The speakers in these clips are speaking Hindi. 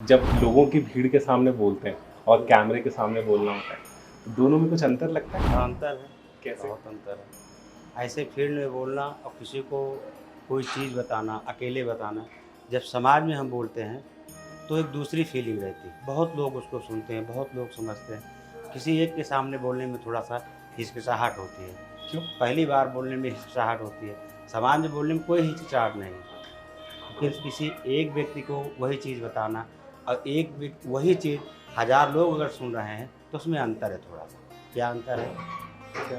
जब लोगों की भीड़ के सामने बोलते हैं और कैमरे के सामने बोलना होता है, तो दोनों में कुछ अंतर लगता है? हाँ, अंतर है। कैसे? बहुत अंतर है। ऐसे फील्ड में बोलना और किसी को कोई चीज़ बताना, अकेले बताना, जब समाज में हम बोलते हैं, तो एक दूसरी फीलिंग रहती है। बहुत लोग उसको सुनते हैं, बहुत लोग समझते हैं। किसी एक के सामने बोलने में थोड़ा-सा हिचकिचाहट होती है। क्यों? पहली बार बोलने में हिचकिचाहट होती है। समाज में बोलने में कोई हिचकिचाहट नहीं। फिर किसी एक व्यक्ति को वही चीज़ बताना और एक व्यक्ति वही चीज़ हज़ार लोग अगर सुन रहे हैं, तो उसमें अंतर है थोड़ा-सा। क्या अंतर है? क्या?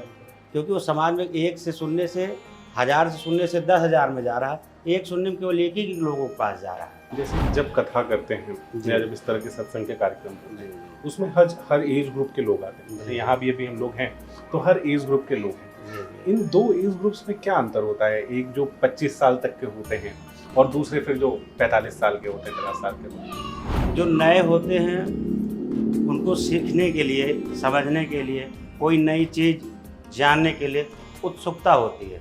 क्योंकि वो समाज में एक से सुनने से, हज़ार से सुनने से 10,000 में जा रहा है, एक सुनने में केवल एक ही लोगों के पास जा रहा है। जैसे जब कथा करते हैं जी। या जब इस तरह के सत्संग के कार्यक्रम होते जी, हैं, जी। उसमें हर एज ग्रुप के लोग आते हैं। जैसे जी। यहाँ भी अभी हम लोग हैं, तो हर एज ग्रुप के लोग हैं। जी, जी। इन 2 एज ग्रुप्स में क्या अंतर होता है? एक जो 25 साल तक के होते हैं और दूसरे फिर जो 45 साल के होते हैं, 50 साल के होते हैं। जो नए होते हैं, उनको सीखने के लिए, समझने के लिए, कोई नई चीज़ जानने के लिए उत्सुकता होती है।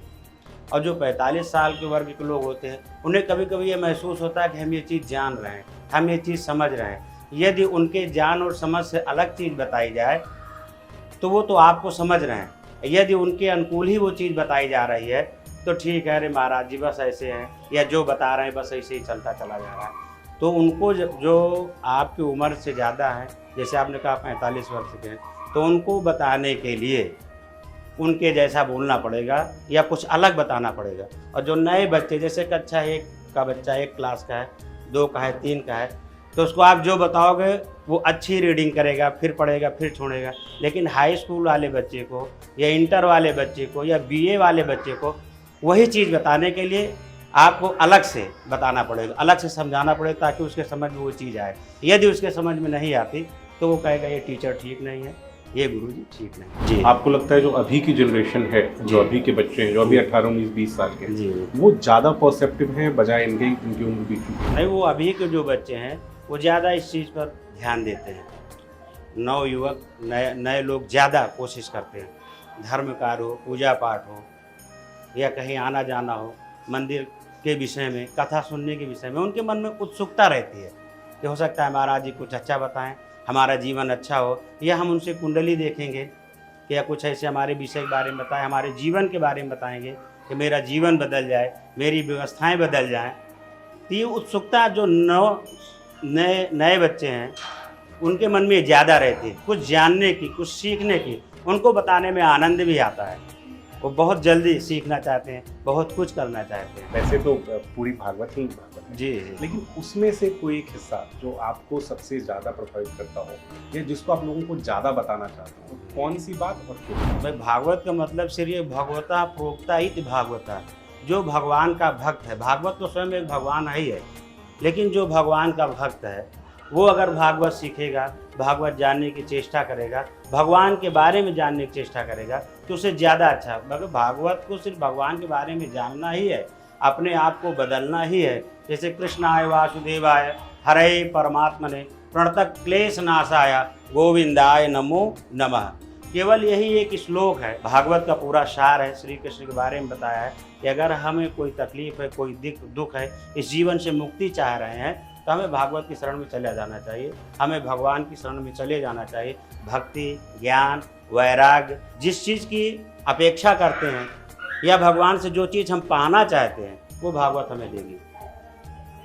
और जो 45 साल के वर्ग के लोग होते हैं, उन्हें कभी-कभी ये महसूस होता है कि हम ये चीज़ जान रहे हैं, हम ये चीज़ समझ रहे हैं। यदि उनके जान और समझ से अलग चीज़ बताई जाए, तो वो तो आपको समझ रहे हैं। यदि उनके अनुकूल ही वो चीज़ बताई जा रही है, तो ठीक है, अरे महाराज जी बस ऐसे हैं, या जो बता रहे हैं बस ऐसे ही चलता चला जा रहा है। तो उनको जो आपकी उम्र से ज़्यादा है, जैसे आपने कहा 45 वर्ष के हैं, तो उनको बताने के लिए उनके जैसा बोलना पड़ेगा या कुछ अलग बताना पड़ेगा। और जो नए बच्चे, जैसे कक्षा 1 का बच्चा 1 क्लास का है, 2 का है, 3 का है, तो उसको आप जो बताओगे वो अच्छी रीडिंग करेगा, फिर पढ़ेगा, फिर छोड़ेगा। लेकिन हाई स्कूल वाले बच्चे को या इंटर वाले बच्चे को या बीए वाले बच्चे को वही चीज़ बताने के लिए आपको अलग से बताना पड़ेगा, अलग से समझाना पड़ेगा, ताकि उसके समझ में वो चीज़ आए। यदि उसके समझ में नहीं आती, तो वो कहेगा ये टीचर ठीक नहीं है, ये गुरुजी ठीक नहीं। जी। आपको लगता है जो अभी की जनरेशन है, जो अभी के बच्चे हैं, जो अभी 18, 19, 20 साल के हैं, जी। वो ज़्यादा परसेप्टिव हैं बजाय इनके जिनकी उम्र बीत चुकी है? नहीं, वो अभी के जो बच्चे हैं, वो ज़्यादा इस चीज़ पर ध्यान देते हैं। नवयुवक, नए नए लोग ज़्यादा कोशिश करते हैं। धर्म कार्य हो, पूजा पाठ हो, या कहीं आना जाना हो, मंदिर के विषय में, कथा सुनने के विषय में उनके मन में उत्सुकता रहती है कि हो सकता है महाराज जी कुछ अच्छा बताएं, हमारा जीवन अच्छा हो, या हम उनसे कुंडली देखेंगे कि या कुछ ऐसे हमारे विषय के बारे में बताएं, हमारे जीवन के बारे में बताएंगे कि मेरा जीवन बदल जाए, मेरी व्यवस्थाएं बदल जाएं। तो ये उत्सुकता जो नए नए बच्चे हैं, उनके मन में ज़्यादा रहती है, कुछ जानने की, कुछ सीखने की। उनको बताने में आनंद भी आता है। वो बहुत जल्दी सीखना चाहते हैं, बहुत कुछ करना चाहते हैं। वैसे तो पूरी भागवत ही भागवत है, जी, जी। लेकिन उसमें से कोई एक हिस्सा जो आपको सबसे ज़्यादा प्रभावित करता हो या जिसको आप लोगों को ज़्यादा बताना चाहते हो, कौन सी बात और क्यों? भाई, भागवत का मतलब सिर्फ ये भगवता प्रोक्ता ही भागवता, जो भगवान का भक्त है। भागवत तो स्वयं एक भगवान ही है, लेकिन जो भगवान का भक्त है, वो अगर भागवत सीखेगा, भागवत जानने की चेष्टा करेगा, भगवान के बारे में जानने की चेष्टा करेगा, तो उसे ज़्यादा अच्छा। मगर भागवत को सिर्फ भगवान के बारे में जानना ही है, अपने आप को बदलना ही है। जैसे कृष्णाय वासुदेवाय हरे परमात्मने प्रणतक क्लेश नाशाय गोविंदाय नमो नमः। केवल यही एक श्लोक है, भागवत का पूरा सार है। श्री कृष्ण के बारे में बताया है कि अगर हमें कोई तकलीफ है, कोई दुख है, इस जीवन से मुक्ति चाह रहे हैं, तो हमें भागवत की शरण में चले जाना चाहिए, हमें भगवान की शरण में चले जाना चाहिए। भक्ति, ज्ञान, वैराग्य, जिस चीज़ की अपेक्षा करते हैं या भगवान से जो चीज़ हम पाना चाहते हैं, वो भागवत हमें देगी।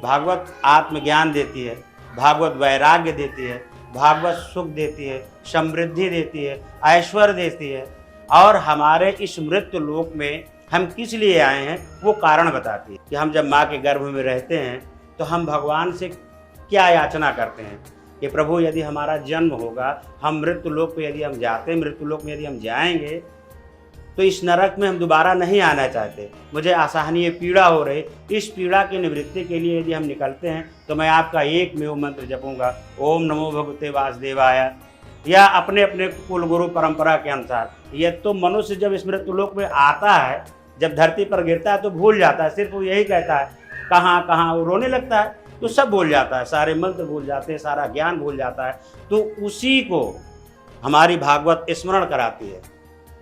भागवत आत्मज्ञान देती है, भागवत वैराग्य देती है, भागवत सुख देती है, समृद्धि देती है, ऐश्वर्य देती है, और हमारे इस मृत्यु लोक में हम किस लिए आए हैं वो कारण बताती है। कि हम जब माँ के गर्भ में रहते हैं, तो हम भगवान से क्या याचना करते हैं कि प्रभु यदि हमारा जन्म होगा, हम मृत्यु लोक पे यदि हम जाते हैं, मृत्यु लोक में यदि हम जाएंगे, तो इस नरक में हम दोबारा नहीं आना चाहते। मुझे असहनीय पीड़ा हो रही, इस पीड़ा की निवृत्ति के लिए यदि हम निकलते हैं, तो मैं आपका एकमेव मंत्र जपूंगा, ओम नमो भगवते वासुदेवाय, या अपने अपने कुल गुरु परंपरा के अनुसार। ये तो मनुष्य जब इस मृत्यु लोक में आता है, जब धरती पर गिरता है, तो भूल जाता है, सिर्फ वो यही कहता है कहाँ कहाँ, वो रोने लगता है, तो सब भूल जाता है, सारे मंत्र भूल जाते हैं, सारा ज्ञान भूल जाता है। तो उसी को हमारी भागवत स्मरण कराती है।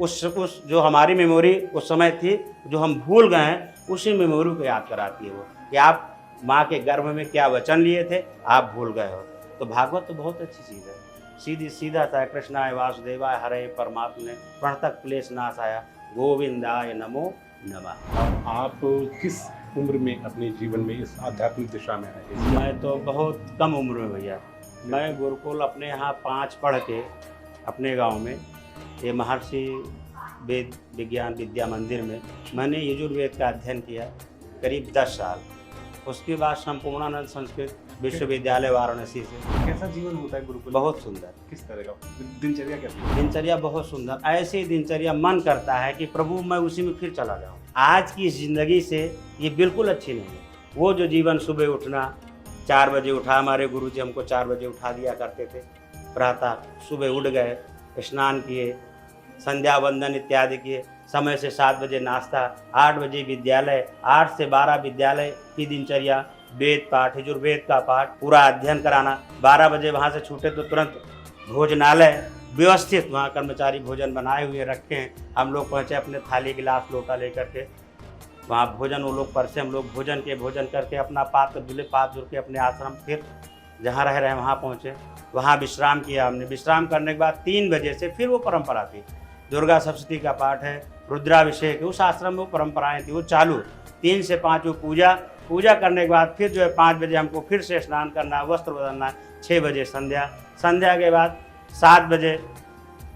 उस जो हमारी मेमोरी उस समय थी, जो हम भूल गए हैं, उसी मेमोरी को याद कराती है वो, कि आप माँ के गर्भ में क्या वचन लिए थे आप भूल गए हो। तो भागवत तो बहुत अच्छी चीज़ है, सीधी सीधा था। कृष्णाय वासुदेवाय हरे परमात्मने प्रणतक क्लेश नाशाय गोविंदाय नमो नमः। और आप किस उम्र में अपने जीवन में इस आध्यात्मिक दिशा में आए? मैं तो बहुत कम उम्र में भैया, मैं गुरुकुल अपने यहाँ 5 पढ़ के अपने गांव में ये महर्षि वेद विज्ञान विद्या मंदिर में मैंने यजुर्वेद का अध्ययन किया करीब 10 साल। उसके बाद संपूर्णानंद संस्कृत विश्वविद्यालय वाराणसी से। कैसा जीवन होता है गुरुकुल? बहुत सुंदर। किस तरह का दिनचर्या कैसी है? दिनचर्या बहुत सुंदर, ऐसी दिनचर्या मन करता है कि प्रभु मैं उसी में फिर चला जाऊँ। आज की ज़िंदगी से ये बिल्कुल अच्छी नहीं है। वो जो जीवन, सुबह उठना 4 बजे उठा, हमारे गुरुजी हमको 4 बजे उठा दिया करते थे। प्रातः सुबह उठ गए, स्नान किए, संध्या वंदन इत्यादि किए, समय से 7 बजे नाश्ता, 8 बजे विद्यालय, 8 से 12 विद्यालय की दिनचर्या, वेद पाठ, यजुर्वेद का पाठ पूरा अध्ययन कराना। 12 बजे वहाँ से छूटे तो तुरंत भोजनालय व्यवस्थित, वहाँ कर्मचारी भोजन बनाए हुए रखे हैं। हम लोग पहुँचे अपने थाली गिलास लोटा लेकर के, वहाँ भोजन वो लोग परसे, हम लोग भोजन करके अपना पात्र धुले, पात्र धुल के अपने आश्रम फिर जहाँ रह रहे हैं वहाँ पहुँचे, वहाँ विश्राम किया हमने। विश्राम करने के बाद 3 बजे से फिर वो परंपरा थी, दुर्गा सप्तशती का पाठ है, रुद्राभिषेक, उस आश्रम में वो परंपराएँ थी वो चालू। 3 से 5 वो पूजा करने के बाद फिर जो है 5 बजे हमको फिर से स्नान करना, वस्त्र बदलना, 6 बजे संध्या के बाद 7 बजे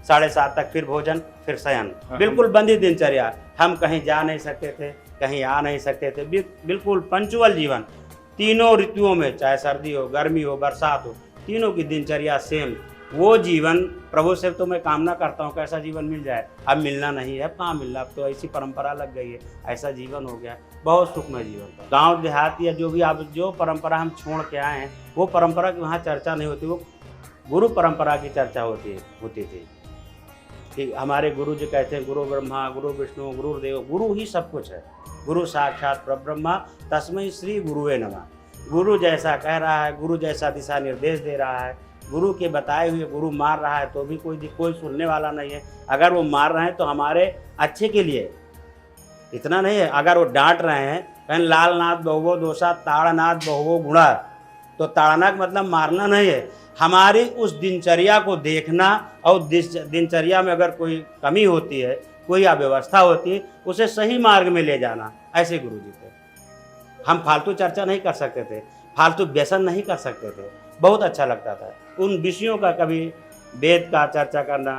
7:30 तक फिर भोजन, फिर शयन। बिल्कुल बंदी दिनचर्या। हम कहीं जा नहीं सकते थे, कहीं आ नहीं सकते थे, बिल्कुल पंचुअल जीवन। तीनों ऋतुओं में, चाहे सर्दी हो, गर्मी हो, बरसात हो, तीनों की दिनचर्या सेम। वो जीवन प्रभु से तो मैं कामना करता हूँ कि ऐसा जीवन मिल जाए। अब मिलना नहीं है, अब कहाँ मिलना, अब तो ऐसी परंपरा लग गई है, ऐसा जीवन हो गया। बहुत सुखमय जीवन था। गांव देहात या जो भी आप जो परंपरा हम छोड़ के आए हैं, वो परंपरा की वहाँ चर्चा नहीं होती, वो गुरु परंपरा की चर्चा होती थी कि हमारे गुरु जी कहते हैं गुरु ब्रह्मा गुरु विष्णु गुरुदेव, गुरु ही सब कुछ है। गुरु साक्षात परब्रह्मा तस्मै श्री गुरुवे नमः। गुरु जैसा कह रहा है, गुरु जैसा दिशा निर्देश दे रहा है, गुरु के बताए हुए गुरु मार रहा है तो भी कोई सुनने वाला नहीं है। अगर वो मार रहे हैं तो हमारे अच्छे के लिए, इतना नहीं है। अगर वो डांट रहे हैं, कहन लाल नाथ बहुवो दोषा ताड़नाथ बहुवो गुणा, तो ताड़ना का मतलब मारना नहीं है, हमारी उस दिनचर्या को देखना और दिनचर्या में अगर कोई कमी होती है, कोई अव्यवस्था होती है, उसे सही मार्ग में ले जाना। ऐसे गुरु जी थे। हम फालतू चर्चा नहीं कर सकते थे, फालतू व्यसन नहीं कर सकते थे। बहुत अच्छा लगता था उन विषयों का, कभी वेद का चर्चा करना,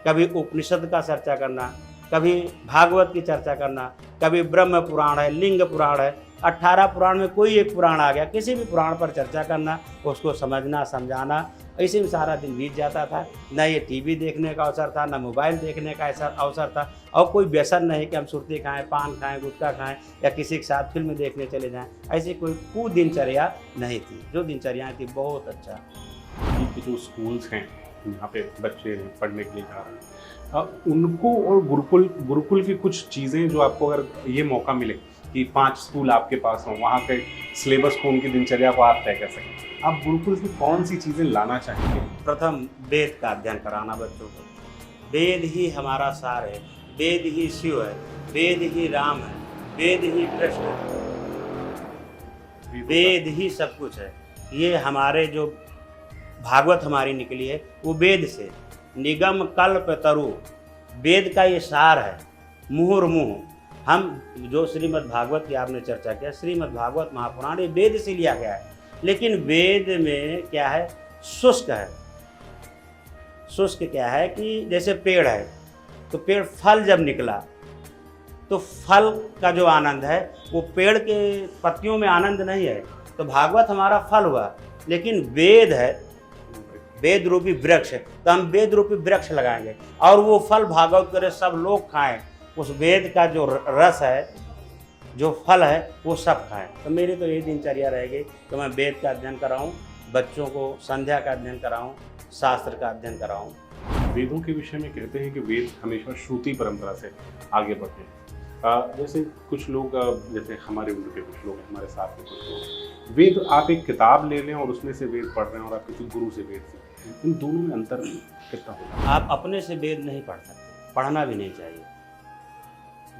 कभी उपनिषद का चर्चा करना, कभी भागवत की चर्चा करना, कभी ब्रह्म पुराण है, लिंग पुराण है, 18 पुराण में कोई एक पुराण आ गया, किसी भी पुराण पर चर्चा करना, उसको समझना समझाना, ऐसे में सारा दिन बीत जाता था। न ये टीवी देखने का अवसर था, न मोबाइल देखने का ऐसा अवसर था, और कोई व्यसन नहीं कि हम सुर्ती खाएं, पान खाएं, गुटखा खाएं या किसी के साथ फिल्म देखने चले जाएं। ऐसी कोई दिनचर्या नहीं थी। जो दिनचर्या थी बहुत अच्छा। ये जो स्कूल्स हैं यहाँ पे बच्चे पढ़ने के लिए जा रहे हैं, उनको और गुरुकुल की कुछ चीज़ें जो आपको अगर ये मौका मिले कि 5 स्कूल आपके पास हों, वहाँ के सिलेबस को, उनकी दिनचर्या को आप तय कर सकें, आप गुरुकुल की कौन सी चीज़ें लाना चाहेंगे? प्रथम वेद का अध्ययन कराना बच्चों को। वेद ही हमारा सार है, वेद ही शिव है, वेद ही राम है, वेद ही कृष्ण है, वेद ही सब कुछ है। ये हमारे जो भागवत हमारी निकली है वो वेद से, निगम कल्प तरु, वेद का ये सार है, मुहुर्मुह। हम जो श्रीमद् भागवत की आपने चर्चा किया, श्रीमद् भागवत महापुराण ये वेद से लिया गया है, लेकिन वेद में क्या है, शुष्क है। शुष्क क्या है कि जैसे पेड़ है, तो पेड़ फल जब निकला तो फल का जो आनंद है वो पेड़ के पत्तियों में आनंद नहीं है। तो भागवत हमारा फल हुआ, लेकिन वेद है, वेद रूपी वृक्ष है, तो हम वेद रूपी वृक्ष लगाएंगे और वो फल भागवत करे सब लोग खाएं। उस वेद का जो रस है, जो फल है, वो सब खाएं। तो मेरी तो यही दिनचर्या रहेगी कि मैं वेद का अध्ययन कराऊं, बच्चों को संध्या का अध्ययन कराऊं, शास्त्र का अध्ययन कराऊं। वेदों के विषय में कहते हैं कि वेद हमेशा श्रुति परंपरा से आगे बढ़ते हैं। जैसे कुछ लोग, जैसे हमारे उम्र के कुछ लोग, हमारे साथ में कुछ लोग, वेद आप एक किताब ले लें और उसमें से वेद पढ़ रहे हैं और आप किसी गुरु से वेद सीखें, इन दोनों में अंतर कितना होगा? आप अपने से वेद नहीं पढ़ सकते, पढ़ना भी नहीं चाहिए।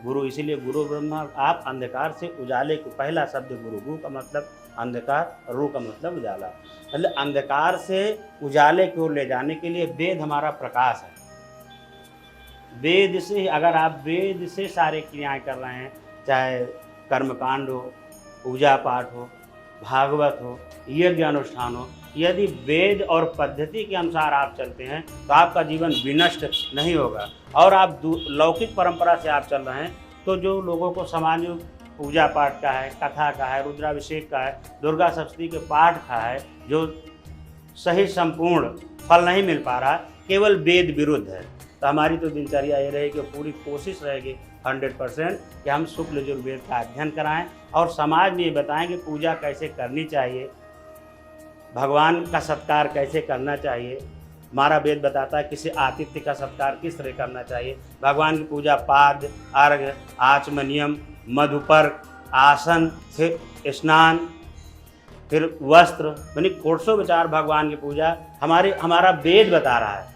गुरु, इसीलिए गुरु ब्रह्मा, आप अंधकार से उजाले को, पहला शब्द गुरु, गुरु का मतलब अंधकार, रू का मतलब उजाला। मतलब अंधकार से उजाले की ओर ले जाने के लिए वेद हमारा प्रकाश है। वेद से, अगर आप वेद से सारे क्रियाएं कर रहे हैं, चाहे कर्मकांड हो, पूजा पाठ हो, भागवत हो, यज्ञ अनुष्ठान हो, यदि वेद और पद्धति के अनुसार आप चलते हैं तो आपका जीवन विनष्ट नहीं होगा। और आप लौकिक परंपरा से आप चल रहे हैं तो जो लोगों को समाज में पूजा पाठ का है, कथा का है, रुद्राभिषेक का है, दुर्गा सप्तशती के पाठ का है, जो सही संपूर्ण फल नहीं मिल पा रहा, केवल वेद विरुद्ध है। तो हमारी तो दिनचर्या ये रहेगी, पूरी कोशिश रहेगी 100% कि हम शुक्ल यजुर्वेद का अध्ययन कराएं और समाज में ये बताएं कि पूजा कैसे करनी चाहिए, भगवान का सत्कार कैसे करना चाहिए। हमारा वेद बताता है किसी आतिथ्य का सत्कार किस तरह करना चाहिए। भगवान की पूजा पाद, अर्घ, आचमनियम, मधुपर्क, आसन, फिर स्नान, फिर वस्त्र, यानी कोटसो विचार भगवान की पूजा हमारा वेद बता रहा है।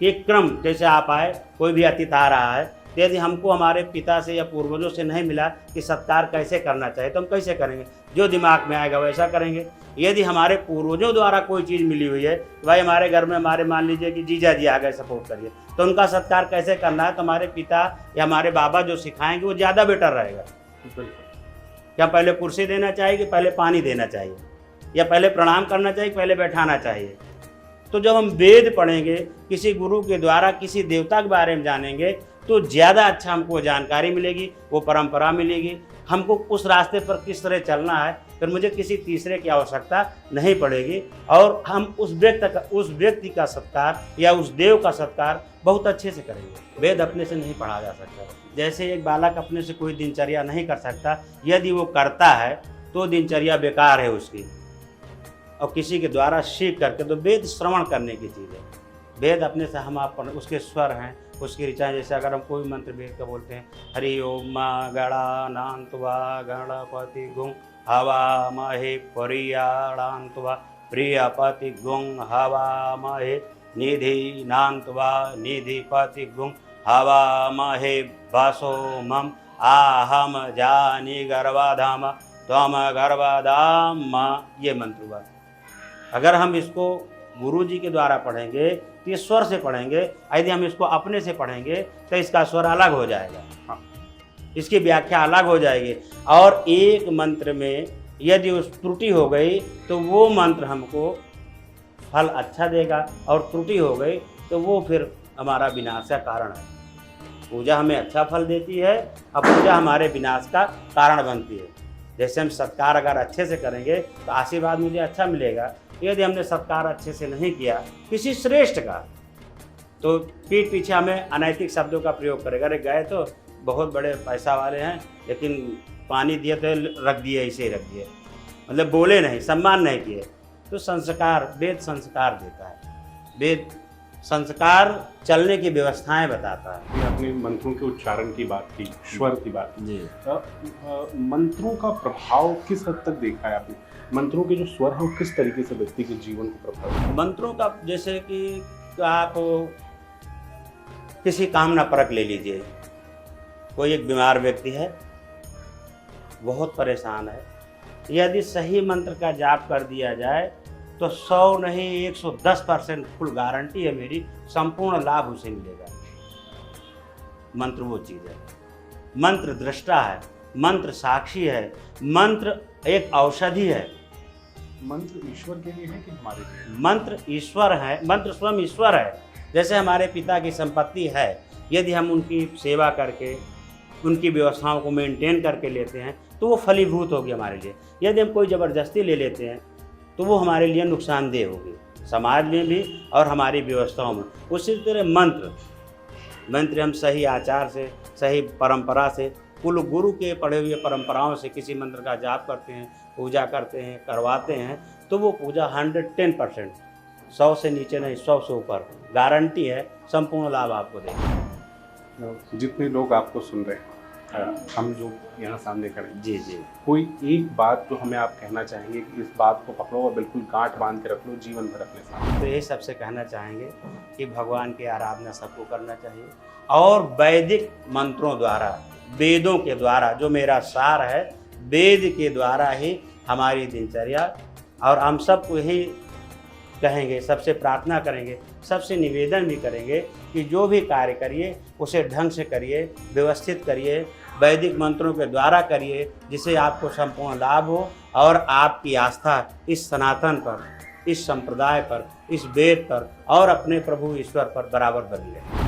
एक क्रम जैसे आप आए, कोई भी अतिथि आ रहा है, यदि हमको हमारे पिता से या पूर्वजों से नहीं मिला कि सत्कार कैसे करना चाहिए तो हम कैसे करेंगे? जो दिमाग में आएगा वैसा करेंगे। यदि हमारे पूर्वजों द्वारा कोई चीज़ मिली हुई है, भाई हमारे घर में हमारे मान लीजिए कि जीजा जी आ गए, सपोर्ट करिए, तो उनका सत्कार कैसे करना है, तो हमारे पिता या हमारे बाबा जो सिखाएंगे वो ज़्यादा बेटर रहेगा। क्या पहले कुर्सी देना चाहिए कि पहले पानी देना चाहिए, या पहले प्रणाम करना चाहिए कि पहले बैठाना चाहिए? तो जब हम वेद पढ़ेंगे, किसी गुरु के द्वारा किसी देवता के बारे में जानेंगे, तो ज़्यादा अच्छा हमको जानकारी मिलेगी, वो परंपरा मिलेगी, हमको उस रास्ते पर किस तरह चलना है, फिर मुझे किसी तीसरे की आवश्यकता नहीं पड़ेगी। और हम उस व्यक्ति का सत्कार या उस देव का सत्कार बहुत अच्छे से करेंगे। वेद अपने से नहीं पढ़ा जा सकता। जैसे एक बालक अपने से कोई दिनचर्या नहीं कर सकता, यदि वो करता है तो दिनचर्या बेकार है उसकी, और किसी के द्वारा सीख करके, तो वेद श्रवण करने की चीज़ है। वेद अपने से हम आप उसके स्वर हैं, उसकी ऋचाएँ, जैसे अगर हम कोई मंत्र वेद का बोलते हैं, हरि ओम मा गणानान्त्वा गणपति गुं हवा महे प्रियाणान्त्वा प्रियपति गुं हवा महे निधि नान्त्वा निधिपति गुं हवा महे वसो मम आहम जानी गर्भाधाम त्वम गर्भाधाम। ये मंत्र हुआ। अगर हम इसको गुरु जी के द्वारा पढ़ेंगे तो ये स्वर से पढ़ेंगे, यदि हम इसको अपने से पढ़ेंगे तो इसका स्वर अलग हो जाएगा, इसकी व्याख्या अलग हो जाएगी। और एक मंत्र में यदि उस त्रुटि हो गई तो वो मंत्र हमको फल अच्छा देगा, और त्रुटि हो गई तो वो फिर हमारा विनाश का कारण है। पूजा हमें अच्छा फल देती है और पूजा हमारे विनाश का कारण बनती है। जैसे हम सत्कार अगर अच्छे से करेंगे तो आशीर्वाद मुझे अच्छा मिलेगा। यदि हमने सत्कार अच्छे से नहीं किया किसी श्रेष्ठ का, तो पीठ पीछे हमें अनैतिक शब्दों का प्रयोग करेगा। अरे गए तो बहुत बड़े पैसा वाले हैं, लेकिन पानी दिए तो रख दिए, ऐसे ही रख दिए, मतलब बोले नहीं, सम्मान नहीं किए। तो संस्कार, वेद संस्कार देता है। वेद संस्कार चलने की व्यवस्थाएं बताता है। आपने मंत्रों के उच्चारण की बात की, स्वर की बात की, मंत्रों का प्रभाव किस हद तक देखा है आपने? मंत्रों के जो स्वर है वो किस तरीके से व्यक्ति के जीवन को प्रभावित? मंत्रों का, जैसे कि आप किसी कामना परक ले लीजिए, कोई एक बीमार व्यक्ति है, बहुत परेशान है, यदि सही मंत्र का जाप कर दिया जाए तो 100 नहीं 110% फुल गारंटी है मेरी, संपूर्ण लाभ उसे मिलेगा। मंत्र वो चीज़ है। मंत्र दृष्टा है, मंत्र साक्षी है, मंत्र एक औषधि है। मंत्र ईश्वर के लिए है कि हमारे लिए? मंत्र ईश्वर है, मंत्र स्वयं ईश्वर है। जैसे हमारे पिता की संपत्ति है, यदि हम उनकी सेवा करके उनकी व्यवस्थाओं को मेंटेन करके लेते हैं तो वो फलीभूत होगी हमारे लिए। यदि हम कोई ज़बरदस्ती ले लेते हैं तो वो हमारे लिए नुकसानदेह होगी, समाज में भी और हमारी व्यवस्थाओं में। उसी तरह मंत्र हम सही आचार से, सही परंपरा से, कुल गुरु के पढ़े हुए परंपराओं से किसी मंत्र का जाप करते हैं, पूजा करते हैं, करवाते हैं, तो वो पूजा 110%, 100 से नीचे नहीं, 100 से ऊपर गारंटी है, संपूर्ण लाभ आपको देगा। जितने लोग आपको सुन रहे हैं, हम जो यहाँ सामने खड़े हैं, जी जी, कोई एक बात जो हमें आप कहना चाहेंगे कि इस बात को पकड़ो और बिल्कुल गांठ बांध के रख लो जीवन भर अपने साथ? तो यही सबसे कहना चाहेंगे कि भगवान की आराधना सबको करना चाहिए, और वैदिक मंत्रों द्वारा, वेदों के द्वारा, जो मेरा सार है, वेद के द्वारा ही हमारी दिनचर्या। और हम सबको यही कहेंगे, सबसे प्रार्थना करेंगे, सबसे निवेदन भी करेंगे कि जो भी कार्य करिए उसे ढंग से करिए, व्यवस्थित करिए, वैदिक मंत्रों के द्वारा करिए, जिससे आपको संपूर्ण लाभ हो और आपकी आस्था इस सनातन पर, इस संप्रदाय पर, इस वेद पर और अपने प्रभु ईश्वर पर बराबर बनी रहे।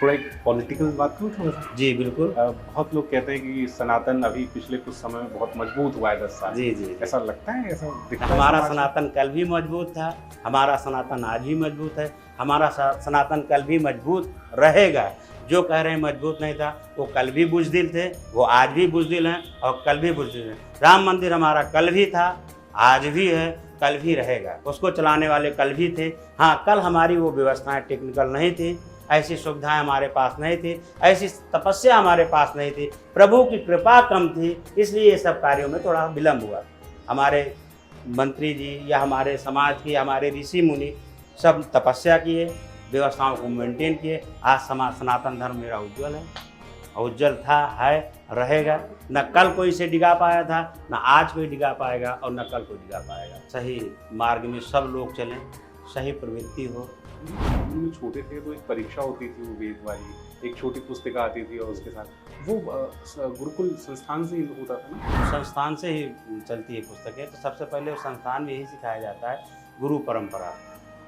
थोड़ा एक पॉलिटिकल बात करूँ थोड़ा सा। जी बिल्कुल। बहुत लोग कहते हैं कि सनातन अभी पिछले कुछ समय में बहुत मजबूत हुआ है 10 साल। जी जी। ऐसा लगता है, ऐसा दिखता है? हमारा समाज में? सनातन कल भी मजबूत था, हमारा सनातन आज भी मजबूत है, हमारा सनातन कल भी मजबूत रहेगा। जो कह रहे हैं मजबूत नहीं था, वो कल भी बुज़दिल थे, वो आज भी बुज़दिल हैं और कल भी बुज़दिल हैं। राम मंदिर हमारा कल भी था, आज भी है, कल भी रहेगा। उसको चलाने वाले कल भी थे। हाँ, कल हमारी वो व्यवस्थाएं टेक्निकल नहीं थी, ऐसी सुविधाएं हमारे पास नहीं थी, ऐसी तपस्या हमारे पास नहीं थी, प्रभु की कृपा कम थी, इसलिए ये सब कार्यों में थोड़ा विलम्ब हुआ। हमारे मंत्री जी या हमारे समाज की, हमारे ऋषि मुनि सब तपस्या किए, व्यवस्थाओं को मेंटेन किए। आज सनातन धर्म मेरा उज्जवल है, उज्जवल था, है, रहेगा। न कल कोई इसे डिगा पाया था, न आज कोई डिगा पाएगा और न कल कोई डिगा पाएगा। सही मार्ग में सब लोग चलें, सही प्रवृत्ति हो। हम लोग छोटे थे तो एक परीक्षा होती थी, वो वेद वाली, एक छोटी पुस्तिका आती थी और उसके साथ वो गुरुकुल संस्थान से ही होता था ना? संस्थान से ही चलती है पुस्तकें। तो सबसे पहले उस संस्थान में यही सिखाया जाता है गुरु परंपरा,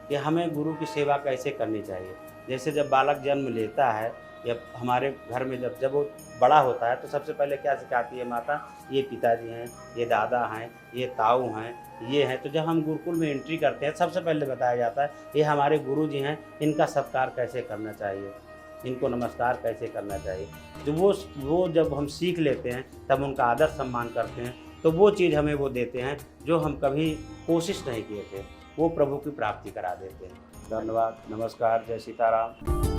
कि हमें गुरु की सेवा कैसे करनी चाहिए। जैसे जब बालक जन्म लेता है या हमारे घर में जब वो बड़ा होता है तो सबसे पहले क्या सिखाती है माता, ये पिताजी हैं, ये दादा हैं, ये ताऊ हैं, ये हैं। तो जब हम गुरुकुल में एंट्री करते हैं सबसे पहले बताया जाता है ये हमारे गुरु जी हैं, इनका सत्कार कैसे करना चाहिए, इनको नमस्कार कैसे करना चाहिए। तो वो जब हम सीख लेते हैं तब उनका आदर सम्मान करते हैं, तो वो चीज़ हमें वो देते हैं जो हम कभी कोशिश नहीं किए थे, वो प्रभु की प्राप्ति करा देते हैं। धन्यवाद, नमस्कार, जय सीताराम।